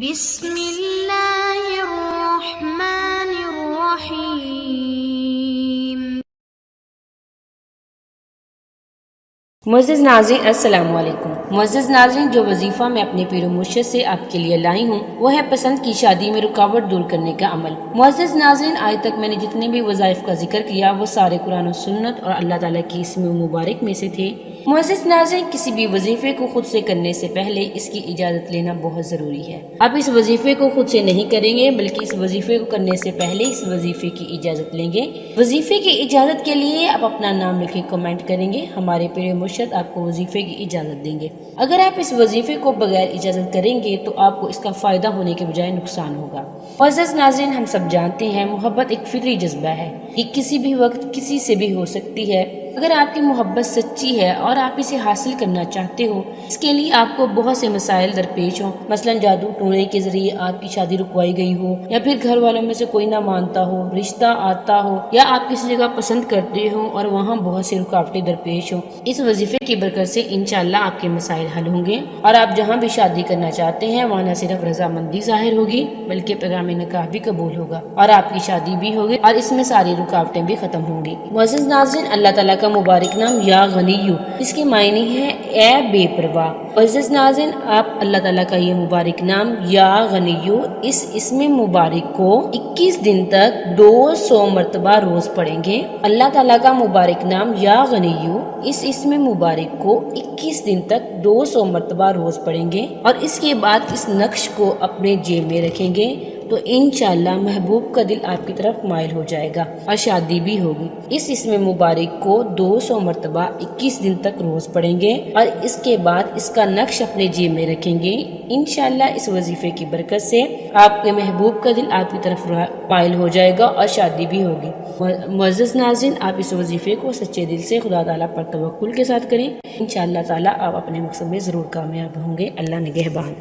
بسم اللہ الرحمن الرحیم۔ معزز ناظرین السلام علیکم۔ معزز ناظرین، جو وظیفہ میں اپنے پیر و مرشد سے آپ کے لیے لائی ہوں وہ ہے پسند کی شادی میں رکاوٹ دور کرنے کا عمل۔ معزز ناظرین، آج تک میں نے جتنے بھی وظائف کا ذکر کیا وہ سارے قرآن و سنت اور اللہ تعالیٰ کی اسم مبارک میں سے تھے۔ معزز ناظرین، کسی بھی وظیفے کو خود سے کرنے سے پہلے اس کی اجازت لینا بہت ضروری ہے۔ آپ اس وظیفے کو خود سے نہیں کریں گے بلکہ اس وظیفے کو کرنے سے پہلے اس وظیفے کی اجازت لیں گے۔ وظیفے کی اجازت کے لیے آپ اپنا نام لکھ کے کمنٹ کریں گے، ہمارے پیر مرشد آپ کو وظیفے کی اجازت دیں گے۔ اگر آپ اس وظیفے کو بغیر اجازت کریں گے تو آپ کو اس کا فائدہ ہونے کے بجائے نقصان ہوگا۔ معزز ناظرین، ہم سب جانتے ہیں محبت ایک فطری جذبہ ہے، یہ کسی بھی وقت کسی سے بھی ہو سکتی ہے۔ اگر آپ کی محبت سچی ہے اور آپ اسے حاصل کرنا چاہتے ہو، اس کے لیے آپ کو بہت سے مسائل درپیش ہوں، مثلا جادو ٹونے کے ذریعے آپ کی شادی رکوائی گئی ہو، یا پھر گھر والوں میں سے کوئی نہ مانتا ہو، رشتہ آتا ہو، یا آپ کسی جگہ پسند کرتے ہو اور وہاں بہت سے رکاوٹیں درپیش ہوں۔ اس وظیفے کی برکت سے انشاءاللہ آپ کے مسائل حل ہوں گے اور آپ جہاں بھی شادی کرنا چاہتے ہیں وہاں نہ صرف رضامندی ظاہر ہوگی بلکہ پیغام نکاح بھی قبول ہوگا اور آپ کی شادی بھی ہوگی اور اس میں ساری رکاوٹیں بھی ختم ہوں گی۔ معزز ناظرین، اللہ تعالیٰ کا مبارک نام یا غنیو، اس کے معنی ہے اے بے پرواہ۔ معزز ناظرین، آپ اللہ تعالیٰ کا یہ مبارک نام یا غنیو اس اسم مبارک کو 21 دن تک 200 مرتبہ روز پڑھیں گے۔ اللہ تعالیٰ کا مبارک نام یا غنیو اس اسم مبارک کو 21 دن تک 200 مرتبہ روز پڑھیں گے اور اس کے بعد اس نقش کو اپنے جیب میں رکھیں گے تو انشاءاللہ محبوب کا دل آپ کی طرف مائل ہو جائے گا اور شادی بھی ہوگی۔ اس اسم مبارک کو 200 مرتبہ 21 دن تک روز پڑھیں گے اور اس کے بعد اس کا نقش اپنے جیب میں رکھیں گے۔ انشاءاللہ اس وظیفے کی برکت سے آپ کے محبوب کا دل آپ کی طرف مائل ہو جائے گا اور شادی بھی ہوگی۔ معزز ناظرین، آپ اس وظیفے کو سچے دل سے خدا تعالیٰ پر توکل کے ساتھ کریں، انشاءاللہ تعالیٰ آپ اپنے مقصد میں ضرور کامیاب ہوں گے۔ اللہ نگہبان۔